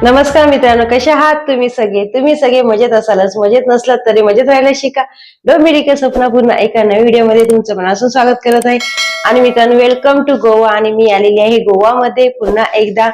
नमस्कार मित्रांनो, कसे आहात तुम्ही सगळे मजेत असालच. मजेत नसलात तरी मजेत राहायला शिका. डोमिनिका स्वप्न पुन्हा एका नवीन व्हिडिओमध्ये तुमचं मनापासून स्वागत करत आहे. आणि मित्रांनो, वेलकम टू गोवा. आणि मी आलेली आहे गोवामध्ये पुन्हा एकदा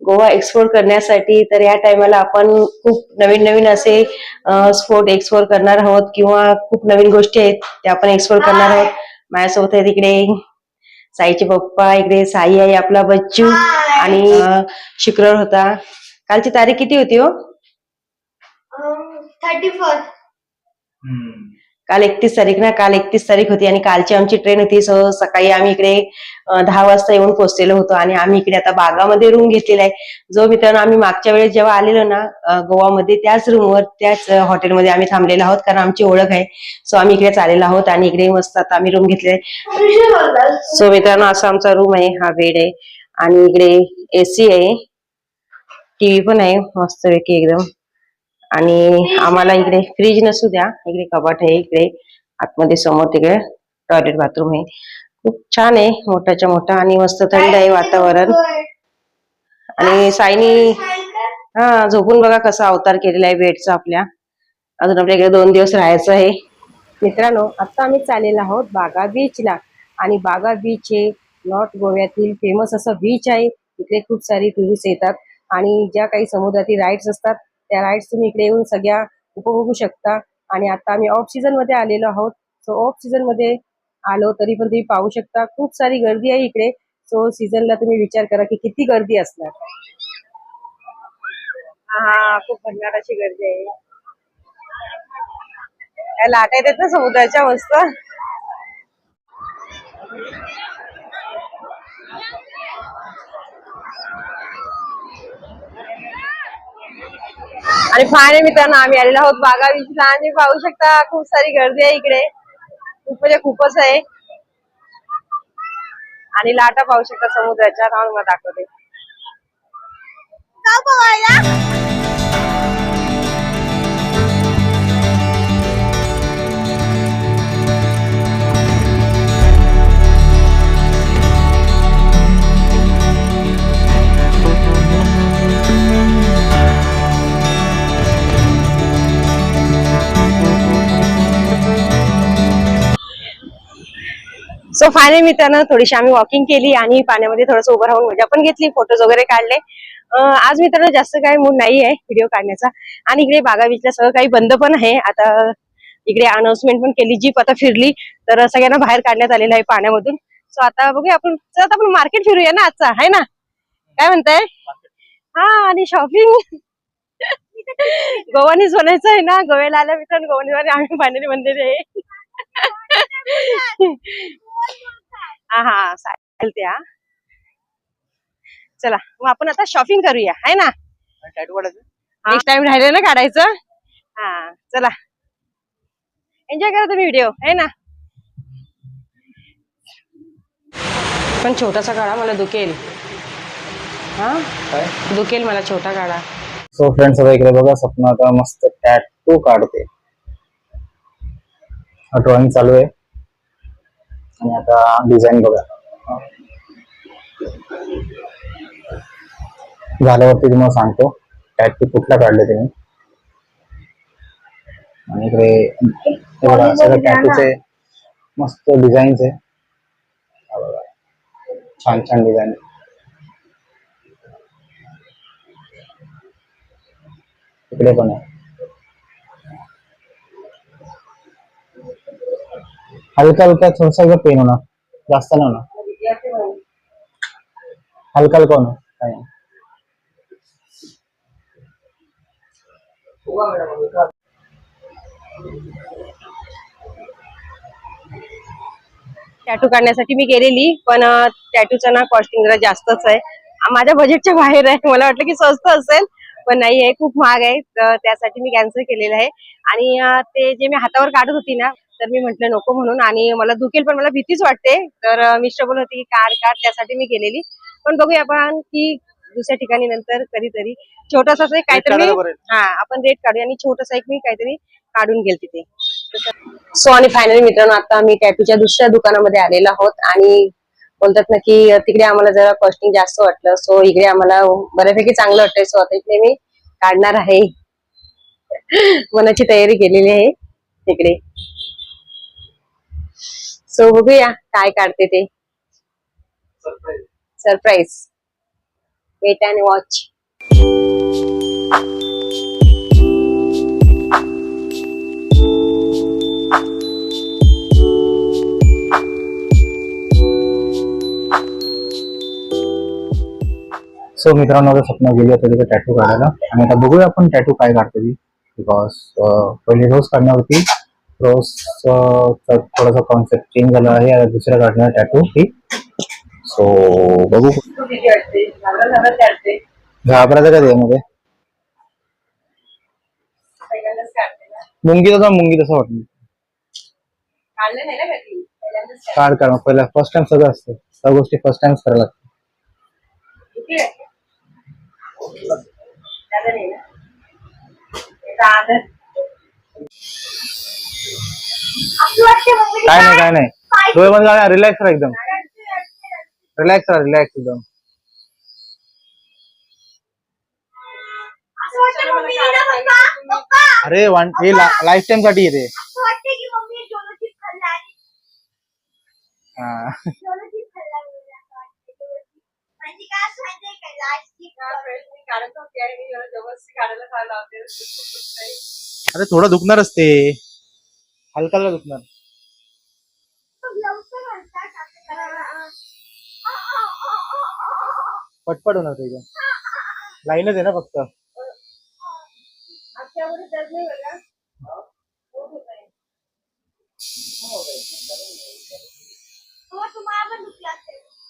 गोवा एक्सप्लोर करण्यासाठी. तर या टायमाला आपण खूप नवीन नवीन असे स्पॉट एक्सप्लोर करणार आहोत किंवा खूप नवीन गोष्टी आहेत त्या आपण एक्सप्लोर करणार आहोत. माझ्यासोबत आहे तिकडे साईचे पप्पा, इकडे साई आहे आपला बच्चू, आणि शुक्रवार होता. कालची तारीख किती होती हो? 31. काल 31 तारीख ना. काल 31 तारीख होती आणि कालची आमची ट्रेन होती. सकाळी आम्ही इकडे 10 वाजता येऊन पोहोचलेलो होतो आणि आम्ही इकडे आता बागामध्ये रूम घेतलेला आहे. जो मित्रांनो आम्ही मागच्या वेळेस जेव्हा आलेलो ना गोवामध्ये, त्याच रूमवर त्याच हॉटेलमध्ये आम्ही थांबलेलो आहोत, कारण आमची ओळख आहे. सो आम्ही इकडेच आलेलो आहोत आणि इकडे मस्त आता आम्ही रूम घेतलेला आहे. सो मित्रांनो, असा आमचा रूम आहे. हा बेड आहे आणि इकडे एसी आहे, टीव्ही पण आहे मस्तपैकी एकदम. आणि आम्हाला इकडे फ्रीज नसू द्या, इकडे कपाट आहे, इकडे आतमध्ये समोर तिकडे टॉयलेट बाथरूम आहे. खूप छान आहे, मोठाच्या मोठा, आणि मस्त थंड आहे वातावरण. आणि साईनी झोपून बघा कसा अवतार केलेला आहे बेडचा आपल्या. अजून आपल्या इकडे 2 दिवस राहायचं आहे. मित्रांनो, आता आम्ही चाललेलो आहोत बागा बीचला. आणि बागा बीच हे नॉर्थ गोव्यातील फेमस असं बीच आहे. इकडे खूप सारी टुरिस्ट येतात आणि ज्या काही समुद्रातील राईड्स असतात त्या राईड्स तुम्ही इकडे येऊन सगळ्या उपभोगू शकता. आणि आता आम्ही ऑफ सीझन मध्ये आलेलो आहोत. सो ऑफ सीझन मध्ये आलो तरी पण तुम्ही पाहू शकता खूप सारी गर्दी आहे इकडे. सो सीझनला तुम्ही विचार करा की किती गर्दी असणार. हा, खूप भन्नाट अशी गर्दी आहे. लाटा येतात ना समुद्राच्या मस्त. आणि फायनली मित्रांनो आम्ही आलेलो आहोत बागा बीचला आणि पाहू शकता खूप सारी गर्दी आहे इकडे. खूप म्हणजे खूपच आहे. आणि लाटा पाहू शकता समुद्राच्या. मला दाखवते. सो फायनली मित्रांनो थोडीशी आम्ही वॉकिंग केली आणि पाण्यामध्ये थोडंसं उभं राहून मजा पण घेतली, फोटोज वगैरे काढले. आज मित्रांनो जास्त काही मूड नाही आहे व्हिडिओ काढण्याचा. आणि इकडे बागा बीचला सगळं काही बंद पण आहे आता. इकडे अनाउन्समेंट पण केली, जीप आता फिरली, तर सगळ्यांना बाहेर काढण्यात आलेलं आहे पाण्यामधून. सो आता बघूया आपण. चला आपण मार्केट फिरूया ना आजचा, आहे ना? काय म्हणताय? हा, आणि शॉपिंग गोवानीच बनायचं आहे ना. गोव्याला आल्या मित्रांनो गोवानी आम्ही फायनली बनलेले आहे. हा हा, चालते. हा, चला मग आपण आता शॉपिंग करूया, आहे ना? नेक्स्ट टाइम राहिले ना काढायचं. हा, चला एन्जॉय करा तुम्ही व्हिडिओ, आहे ना? पण छोटासा काढा, मला दुखेल. हा, दुखेल मला, छोटा काढा. सो फ्रेंड्स, आता इकडे बघा, स्वप्न आता मस्त टॅटू काढते. ड्रॉइंग चालू आहे आणि आता डिझाईन बघा. झाल्यावरती तुम्हाला सांगतो टॅटू कुठला काढले तुम्ही. आणि इकडे बघा सगळं टॅटूचे मस्त डिझाईन्स आहे. छान छान डिझाईन. इकडे पण आहे. हलका हलका थोडासा इकडे पेन होणार, जास्त नाही होणार. हलका हलका होणार काय. टॅटू काढण्यासाठी मी गेलेली, पण टॅटूचा ना कॉस्टिंग जरा जास्तच आहे. माझ्या बजेटच्या बाहेर आहे. मला वाटलं की स्वस्त असेल, पण नाही आहे, खूप महाग आहे. तर त्यासाठी मी कॅन्सल केलेलं आहे. आणि ते जे मी हातावर काढत होती ना, तर मी म्हटलं नको म्हणून. आणि मला दुखेल पण मला भीतीच वाटते. तर मिस्टर बोलत होती की काढ, त्यासाठी मी गेलेली. पण बघूया आपण की दुसऱ्या ठिकाणी नंतर कधीतरी छोटासा काहीतरी आपण रेट काढूया आणि छोटासा एक मी काहीतरी काढून घेईल तिथे. सो आणि फायनली मित्रांनो आता आम्ही टॅटूच्या दुसऱ्या दुकानामध्ये आलेलो आहोत आणि बोलतात ना की तिकडे आम्हाला जरा कॉस्टिंग जास्त वाटलं, सो इकडे आम्हाला बऱ्यापैकी चांगलं वाटतंय. सो आता इकडे मी काढणार आहे. मनाची तयारी केलेली आहे तिकडे. सो बघूया काय काढते ते. Surprise. Wait and watch. So मित्रांनो, आता स्वप्न गेली होती तिथे टॅटू काढायला आणि आता बघूया आपण टॅटू काय काढते ती. बिकॉज पहिले रोज काढणार होती, रोज थोडासा कॉन्सेप्ट चेंज झाला आहे. आता दुसऱ्या काढणार टॅटू ही. सो बघू. घाबरायचं का त्यामध्ये? मुंगी तसं वाटलं. काढ मग पहिला फर्स्ट टाइम सगळं असतं, सगळ्या गोष्टी फर्स्ट टाइम करायला लागतात. काय नाही डोळे बंद करा, रिलॅक्स राहा एकदम. रिलॅक्स एकदम. अरे हे लाईफ टाइम साठी येते. अरे थोडं दुखणारच ते, हलका दुखणार. पटपट होणार ते. लाईनच आहे ना फक्त.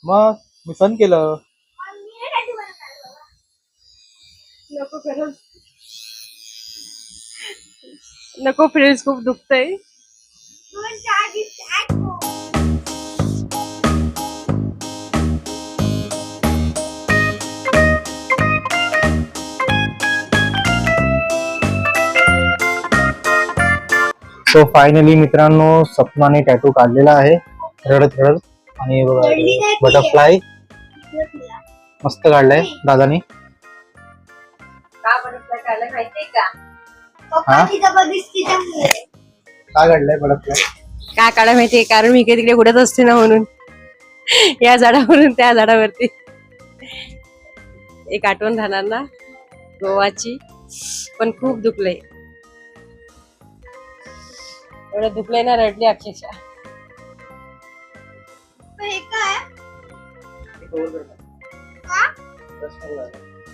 मग मी सण केलं. नको फ्रेंड्स, खूप दुखतंय. सो फायनली मित्रांनो, सपनाने टॅटू काढलेला आहे रडत आणि बटरफ्लाय मस्त काढलाय दादानी. का बटरफ्लाय काढलाय माहितीये का? काय काढलंय बटरफ्लाय? काय काढायला माहितीये? कारण मी इकडे तिकडे उडत असते ना, म्हणून या झाडावरून त्या झाडावरती. एक आठवण राहणार ना गोवाची. पण खूप दुखलंय, एवढं दुखलंय ना, रडली अक्षरशः.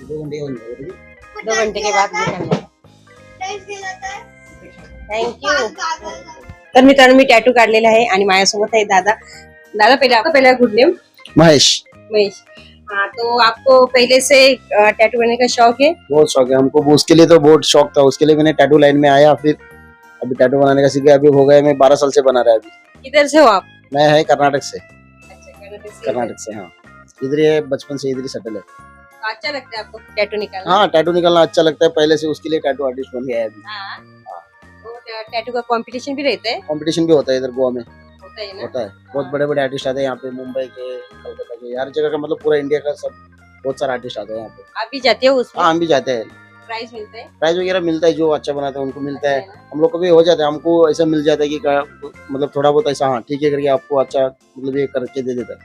2 घंटे के बाद थँक्यू. तर मित्रांनो, मी टॅटू काढलेला आहे आणि माझ्यासोबत आहे दादा. पहले गुड नेम? महेश. हाँ, तो आपको पहले से टैटू बनने का शौक है? बहुत शौक है हमको, उसके लिए तो बहुत शौक था. उसके लिए मैंने टैटू लाइन में आया, फिर अभी टैटू बनाने का सीखा. अभी हो गया, मैं 12 साल से बना रहा है. अभी किधर से हो आप? मैं है कर्नाटक से. अच्छा, कर्नाटक से. हाँ, इधर ही बचपन से इधर ही सेटल है. तो अच्छा लगता है आपको टैटू निकालना? हाँ, टैटू निकालना अच्छा लगता है. पहले से उसके लिए टैटू आर्टिस्ट बन गया है अभी. हाँ, तो टैटू का कंपटीशन भी रहता है? कंपटीशन भी होता है इधर गोवा में. होता है ना? होता है. बहुत बड़े बड़े आर्टिस्ट आते हैं यहाँ पे, मुंबई के, कोलकाता के, हर जगह का, मतलब पूरा इंडिया का सब बहुत सारा आर्टिस्ट आते हैं यहाँ पे. आप भी जाते हो उसमें? हाँ, हम भी जाते हैं. प्राइस मिलता है? प्राइस वगैरह मिलता है, जो अच्छा बनाता है उनको मिलता है. हम लोग को भी हो जाता है, हमको ऐसा मिल जाता है कि मतलब थोड़ा बहुत ऐसा, हाँ ठीक है करके आपको अच्छा मतलब ये करके दे देता है.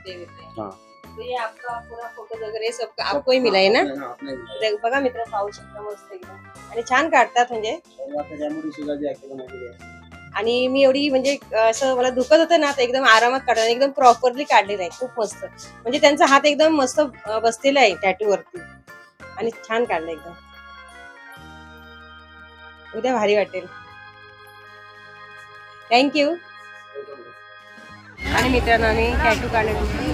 हाँ. तो ये आपका पूरा फोटो वगैरे सब आपको ही मिला आहे ना? बघा मित्र, पाहू शकता मस्त एकदम आणि छान काढतात म्हणजे. आणि मी एवढी म्हणजे असं मला दुखत होतं ना, तर एकदम आरामात काढलं, एकदम प्रॉपरली काढलेलं आहे. खूप मस्त, म्हणजे त्यांचा हात एकदम मस्त बसलेला आहे टॅटू वरती आणि छान काढलं एकदम. उद्या भारी वाटेल. थँक्यू. आणि मित्रांनो, आम्ही टॅटू काढण्यासाठी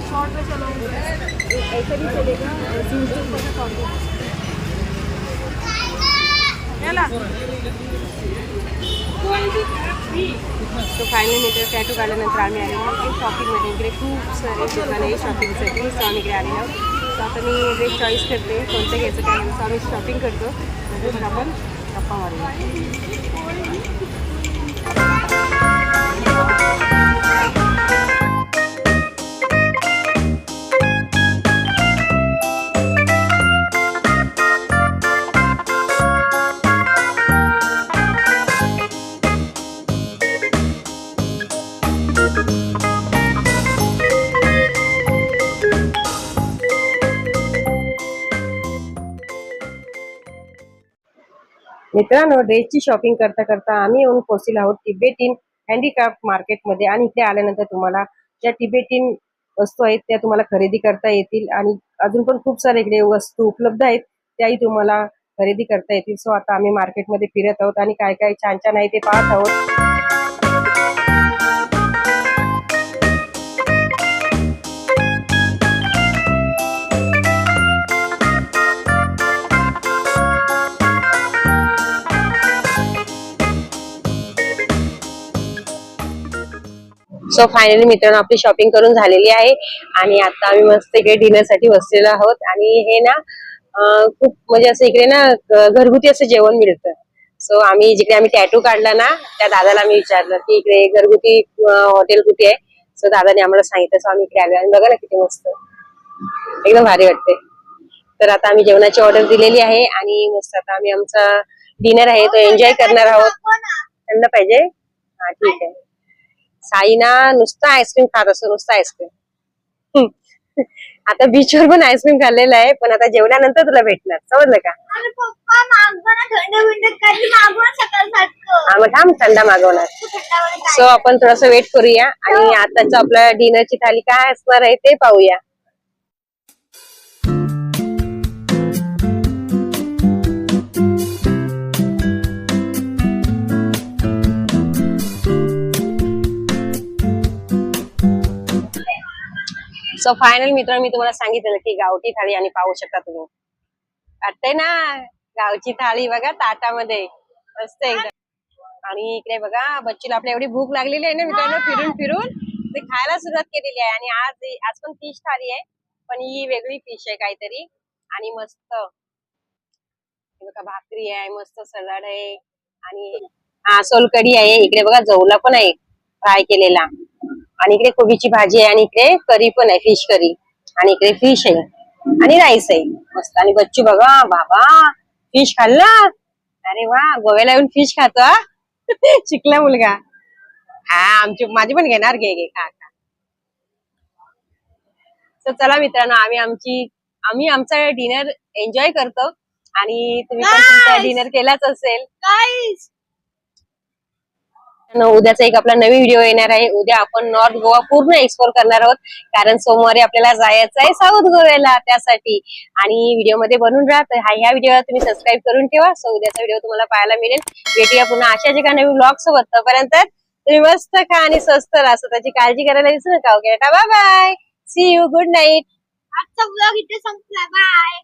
तो फायनली मित्र टॅटू काढल्यानंतर आम्ही आलेलो आहोत शॉपिंगमध्ये. इकडे खूप सारे दुकान आहे शॉपिंगसाठी. सो आम्ही इकडे आलेलो आहोत. सो आता मी ड्रेस चॉईस करते कोणतं घ्यायचं काय घ्यायचं. आम्ही शॉपिंग करतो, नंतर आपण गप्पा मारूया. मित्रांनो, ड्रेसची शॉपिंग करता करता आम्ही येऊन पोहोचलो आहोत तिबेटीन हँडीक्राफ्ट मार्केटमध्ये. आणि इथे आल्यानंतर तुम्हाला ज्या तिबेटीन वस्तू आहेत त्या तुम्हाला खरेदी करता येतील आणि अजून पण खूप सारे इकडे वस्तू उपलब्ध आहेत त्याही तुम्हाला खरेदी करता येतील. सो आता आम्ही मार्केटमध्ये फिरत आहोत आणि काय काय छान छान आहे ते पाहत आहोत. सो फायनली मित्रांनो, आपली शॉपिंग करून झालेली आहे आणि आता आम्ही मस्त इकडे डिनर साठी बसलेलो आहोत. आणि हे ना खूप म्हणजे असं इकडे ना घरगुती असं जेवण मिळतं. सो आम्ही जिकडे आम्ही टॅटू काढला ना त्या दादाला आम्ही विचारलं की इकडे घरगुती हॉटेल कुठे आहे. सो दादाने आम्हाला सांगितलं. सो आम्ही इकडे आलो आणि बघा ना किती मस्त एकदम भारी वाटते. तर आता आम्ही जेवणाची ऑर्डर दिलेली आहे आणि मस्त आता आम्ही आमचा डिनर आहे तो एन्जॉय करणार आहोत. थंड पाहिजे? हा ठीक आहे. साई ना नुसतं आईस्क्रीम खात असतो, नुसतं आईस्क्रीम. आता बीचवर पण आईस्क्रीम खाल्लेलं आहे पण आता जेवणानंतर तुला भेटणार, समजलं का? हा मग थांब, थंडा मागवणार. सो आपण थोडस वेट करूया आणि आताच आपल्या डिनरची थाली काय असणार आहे ते पाहूया. सो फायनल मित्रांनो, मी तुम्हाला सांगितलं की गावठी थाळी आणि पाहू शकता तुम्ही. वाटतंय ना गावची थाळी बघा ताटामध्ये मस्त एकदम. आणि इकडे बघा बच्चूला आपल्या एवढी भूक लागलेली आहे ना मित्रांनो, फिरून फिरून ते खायला सुरुवात केलेली आहे. आणि आज पण फिश थाळी आहे पण ही वेगळी फिश आहे काहीतरी. आणि मस्त बघा भाकरी आहे, मस्त सलाड आहे आणि सोलकढी आहे. इकडे बघा जवला पण आहे फ्राय केलेला. आणि इकडे कोबीची भाजी आहे आणि इकडे करी पण आहे, फिश करी. आणि इकडे फिश आहे आणि राईस आहे मस्त. आणि बच्चू बघा बाबा फिश खाल्ला. अरे वा, गोव्याला येऊन फिश खातो. शिकला मुलगा. हा माझी पण घेणार. घे खा खा. तर चला मित्रांनो, आम्ही आमचा डिनर एन्जॉय करतो आणि तुम्ही पण तुमचा डिनर केलाच असेल. उद्याचा एक आपला नवीन व्हिडिओ येणार आहे. उद्या आपण नॉर्थ गोवा पूर्ण एक्सप्लोर करणार आहोत कारण सोमवारी आपल्याला जायचं आहे साऊथ गोव्याला त्यासाठी. आणि व्हिडिओ मध्ये बनून राहत ह्या व्हिडिओला तुम्ही सबस्क्राईब करून ठेवा. सो उद्याचा व्हिडिओ तुम्हाला पाहायला मिळेल. भेटूया पुन्हा अशाच एका नवीन ब्लॉग सोबत. तोपर्यंत तुम्ही मस्त खा आणि स्वस्त राहा. स्वतःची काळजी करायला विसरू नका. Okay, bye bye, see you, good night. आजचा ब्लॉग इथे संपला. बाय.